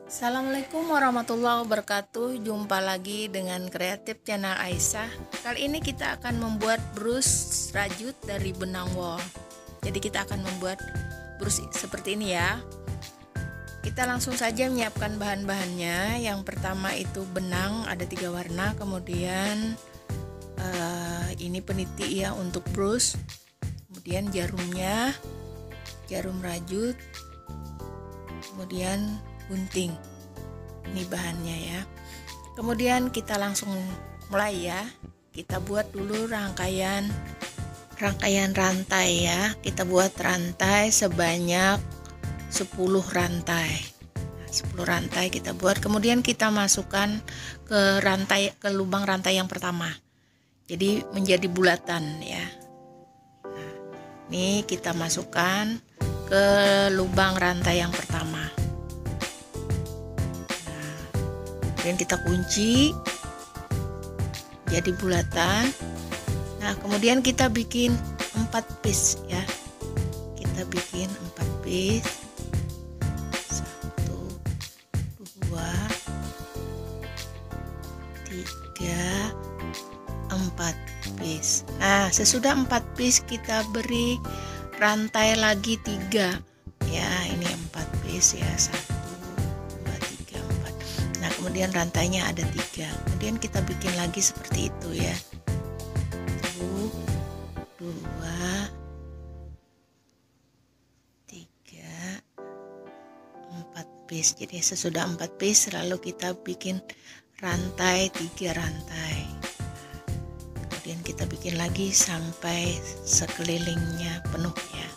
Assalamualaikum warahmatullahi wabarakatuh. Jumpa lagi dengan kreatif channel Aisyah. Kali ini kita akan membuat brus rajut dari benang wol. Jadi kita akan membuat brus seperti ini ya. Kita langsung saja menyiapkan bahan-bahannya. Yang pertama itu benang, ada 3 warna. Kemudian ini peniti ya untuk brus. Kemudian jarumnya, jarum rajut. Kemudian gunting. Ini bahannya ya. Kemudian kita langsung mulai ya. Kita buat dulu rangkaian rantai ya. Kita buat rantai sebanyak 10 rantai. 10 rantai kita buat. Kemudian kita masukkan ke lubang rantai yang pertama. Jadi menjadi bulatan ya. Nah, ini kita masukkan ke lubang rantai yang pertama. Kemudian kita kunci jadi bulatan. Nah, kemudian kita bikin 4 piece ya. Kita bikin 4 piece. 1 2 3 4 piece. Nah, sesudah 4 piece kita beri rantai lagi 3 ya. Ini 4 piece ya. 1 kemudian rantainya ada 3. Kemudian kita bikin lagi seperti itu ya. 1 2 3 4 piece. Jadi sesudah 4 piece lalu kita bikin rantai 3 rantai. Kemudian kita bikin lagi sampai sekelilingnya penuh ya.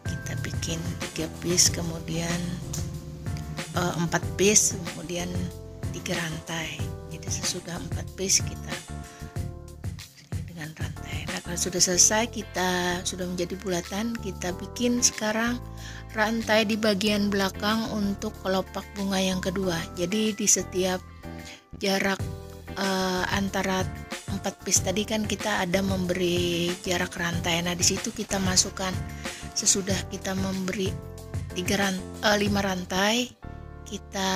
Kita bikin 3 piece, kemudian 4 piece, kemudian 3 rantai. Jadi sesudah 4 piece kita dengan rantai. Nah, kalau sudah selesai, kita sudah menjadi bulatan, kita bikin sekarang rantai di bagian belakang untuk kelopak bunga yang kedua. Jadi di setiap jarak antara 4 piece tadi kan kita ada memberi jarak rantai. Nah, di situ kita masukkan sesudah kita memberi 5 rantai, kita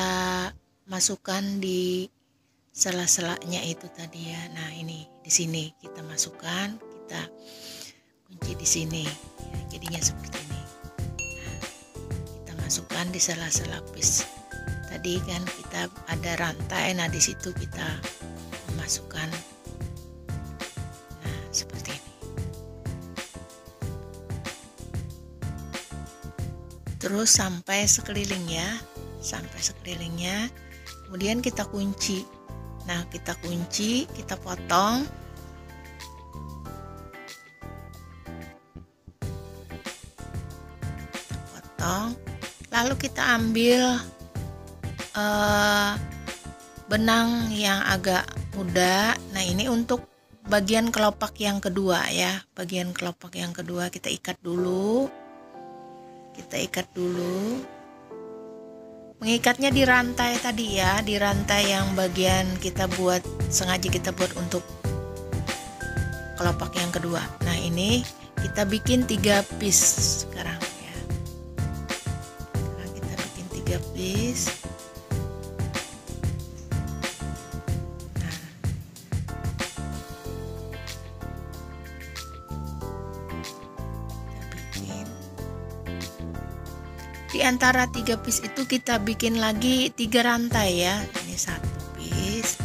masukkan di sela-selanya itu tadi ya. Nah, ini di sini kita masukkan, kita kunci di sini ya, jadinya seperti ini. Nah, kita masukkan di sela-sela piece tadi kan kita ada rantai. Nah, di situ kita masukkan, nah seperti ini. Terus sampai sekeliling ya, sampai sekelilingnya. Kemudian kita kunci. Nah, kita kunci, kita potong. Kita potong. Lalu kita ambil benang yang agak muda. Nah, ini untuk bagian kelopak yang kedua ya. Bagian kelopak yang kedua kita ikat dulu. Kita ikat dulu. Mengikatnya di rantai tadi ya, di rantai yang bagian kita buat, sengaja kita buat untuk kelopak yang kedua. Nah, ini kita bikin 3 piece sekarang ya. Sekarang kita bikin 3 piece. Nah, kita bikin di antara 3 piece itu kita bikin lagi 3 rantai ya. Ini 1 piece,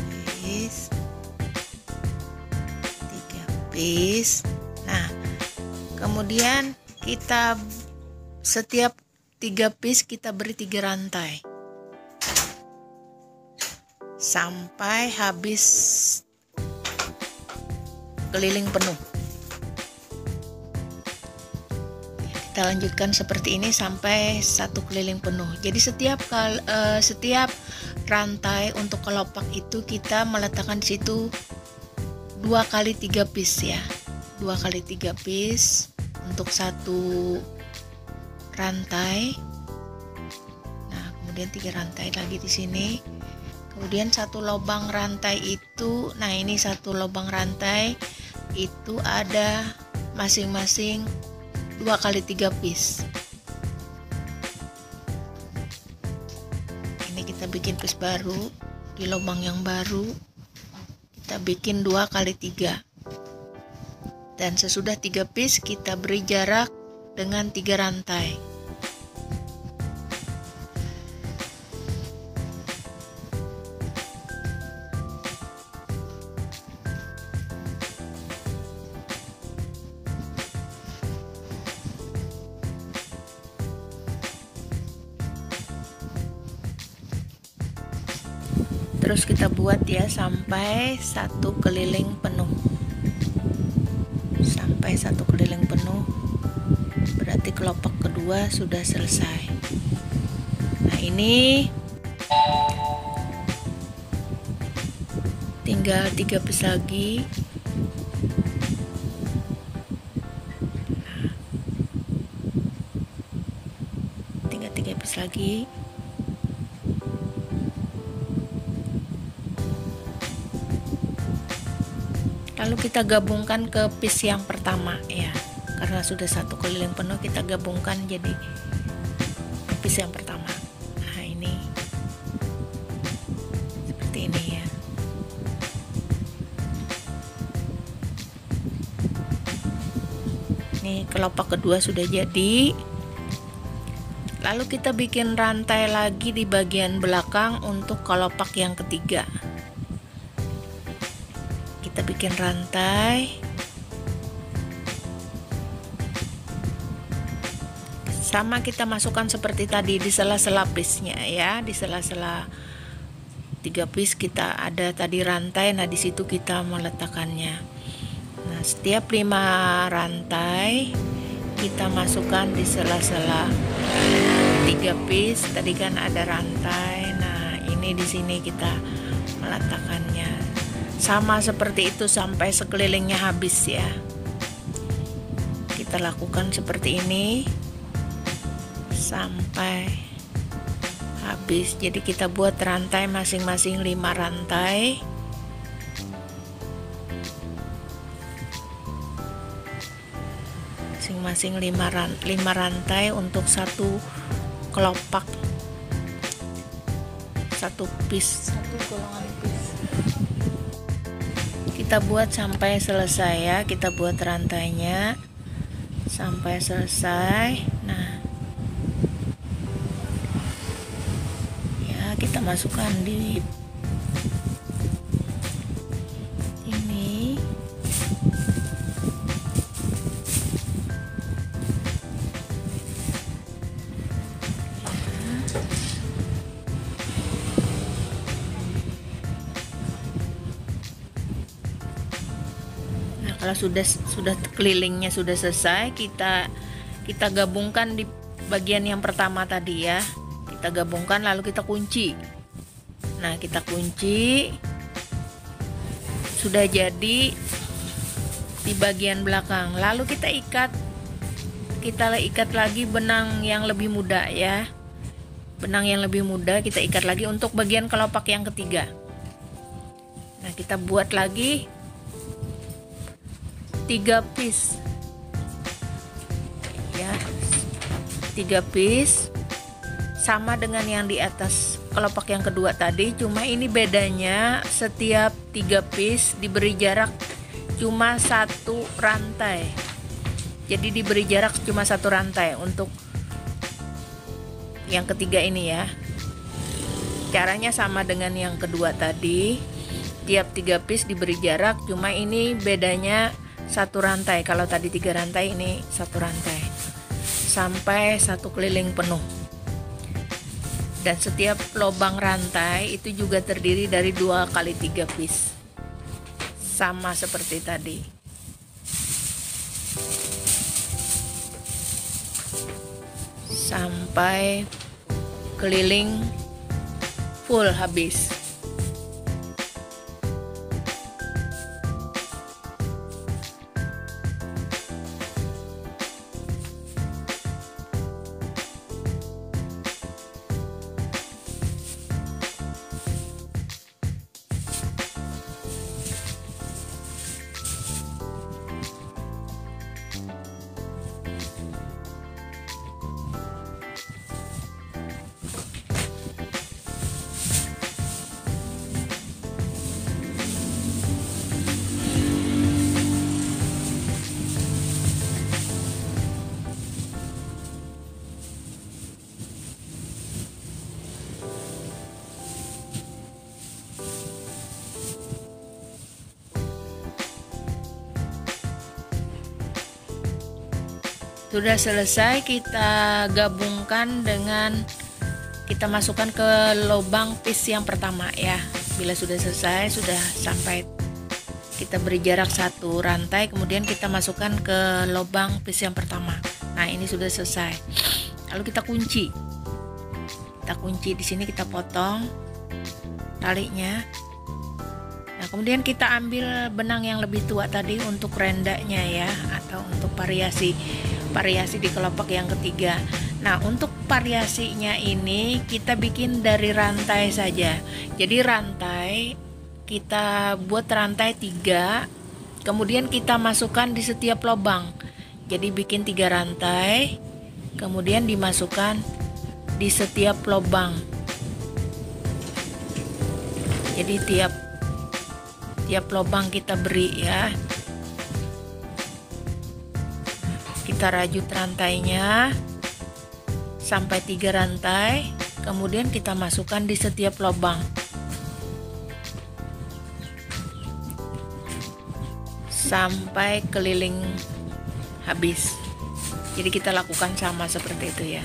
2 piece, 3 piece. Nah, kemudian kita setiap 3 piece kita beri 3 rantai sampai habis keliling penuh. Kita lanjutkan seperti ini sampai 1 keliling penuh. Jadi setiap rantai untuk kelopak itu kita meletakkan di situ 2 kali 3 piece ya. 2 kali 3 piece untuk 1 rantai. Nah, kemudian 3 rantai lagi di sini. Kemudian 1 lubang rantai itu, nah ini 1 lubang rantai itu ada masing-masing 2 kali 3 piece. kita bikin piece baru di lubang yang baru. Kita bikin 2 kali 3, dan sesudah 3 piece kita beri jarak dengan 3 rantai. Terus kita buat ya sampai 1 keliling penuh. Sampai 1 keliling penuh, berarti kelopak kedua sudah selesai. Nah, ini tinggal 3 piece lagi. Tinggal 3 piece lagi. Lalu kita gabungkan ke piece yang pertama ya, karena sudah 1 keliling penuh, kita gabungkan jadi ke piece yang pertama. Nah, ini seperti ini ya. Ini kelopak kedua sudah jadi. Lalu kita bikin rantai lagi di bagian belakang untuk kelopak yang ketiga. Kita bikin rantai, sama kita masukkan seperti tadi di sela-sela piece-nya ya, di sela-sela 3 piece kita ada tadi rantai. Nah, di situ kita meletakkannya. Nah, setiap 5 rantai kita masukkan di sela-sela 3 piece. Tadi kan ada rantai. Nah, ini di sini kita meletakkannya. Sama seperti itu sampai sekelilingnya habis ya. Kita lakukan seperti ini sampai habis. Jadi kita buat rantai masing-masing 5 rantai. Masing-masing 5 rantai untuk 1 kelopak, 1 piece, 1 golongan piece. Kita buat sampai selesai ya, kita buat rantainya sampai selesai. Nah ya, kita masukkan di ini. Kalau sudah kelilingnya sudah selesai, kita gabungkan di bagian yang pertama tadi ya. Kita gabungkan lalu kita kunci. Nah, kita kunci. Sudah jadi di bagian belakang. Lalu kita ikat. Kita ikat lagi benang yang lebih muda ya. Benang yang lebih muda kita ikat lagi untuk bagian kelopak yang ketiga. Nah, kita buat lagi 3 piece ya, 3 piece sama dengan yang di atas kelopak yang kedua tadi, cuma ini bedanya setiap 3 piece diberi jarak cuma 1 rantai. Jadi diberi jarak cuma 1 rantai untuk yang ketiga ini ya. Caranya sama dengan yang kedua tadi, tiap 3 piece diberi jarak, cuma ini bedanya 1 rantai. Kalau tadi 3 rantai, ini 1 rantai sampai 1 keliling penuh. Dan setiap lubang rantai itu juga terdiri dari 2 kali 3 piece, sama seperti tadi. Sampai keliling full habis. Sudah selesai, kita gabungkan dengan kita masukkan ke lubang piece yang pertama ya. Bila sudah selesai, sudah sampai, kita beri jarak 1 rantai, kemudian kita masukkan ke lubang piece yang pertama. Nah, ini sudah selesai. Lalu kita kunci. Kita kunci di sini, kita potong talinya. Nah, kemudian kita ambil benang yang lebih tua tadi untuk rendanya ya, atau untuk variasi di kelopak yang ketiga. Nah, untuk variasinya ini kita bikin dari rantai saja. Jadi rantai, kita buat rantai 3, kemudian kita masukkan di setiap lubang. Jadi bikin 3 rantai, kemudian dimasukkan di setiap lubang. Jadi tiap lubang kita beri ya. Kita rajut rantainya sampai 3 rantai, kemudian kita masukkan di setiap lubang sampai keliling habis. Jadi kita lakukan sama seperti itu ya.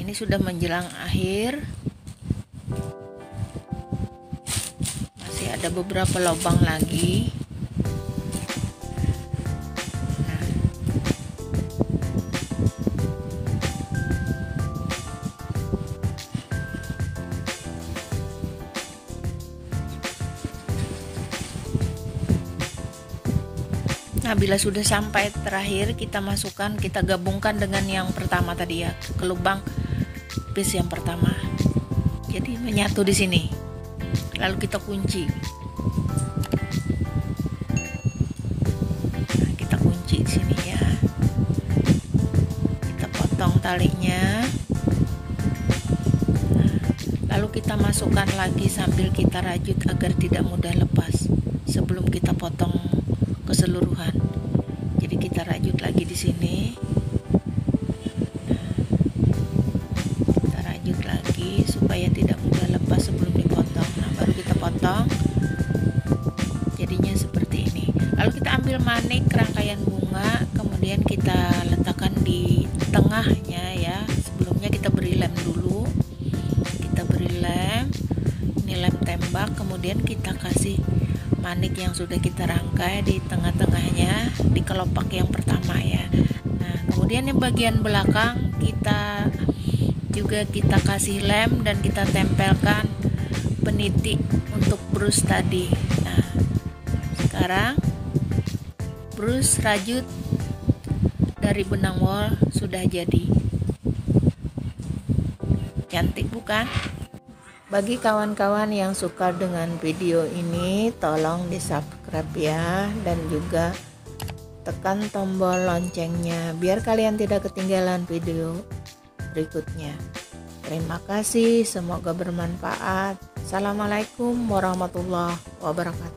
Ini sudah menjelang akhir, masih ada beberapa lubang lagi. Nah, bila sudah sampai terakhir, kita masukkan, kita gabungkan dengan yang pertama tadi ya, ke lubang piece yang pertama. Jadi menyatu di sini. Lalu kita kunci. Nah, kita kunci di sini ya. Kita potong talinya. Lalu kita masukkan lagi sambil kita rajut agar tidak mudah lepas sebelum kita potong keseluruhan. Jadi kita rajut lagi di sini. Supaya tidak mudah lepas sebelum dipotong. Nah, baru kita potong, jadinya seperti ini. Lalu kita ambil manik rangkaian bunga, kemudian kita letakkan di tengahnya ya. Sebelumnya kita beri lem dulu, kita beri lem, ini lem tembak, kemudian kita kasih manik yang sudah kita rangkai di tengah-tengahnya, di kelopak yang pertama ya. Nah, kemudian yang bagian belakang kita kasih lem dan kita tempelkan penitik untuk brus tadi. Nah, sekarang brus rajut dari benang wol sudah jadi. Cantik bukan? Bagi kawan-kawan yang suka dengan video ini, tolong di subscribe ya, dan juga tekan tombol loncengnya biar kalian tidak ketinggalan video berikutnya. Terima kasih, semoga bermanfaat. Assalamualaikum warahmatullahi wabarakatuh.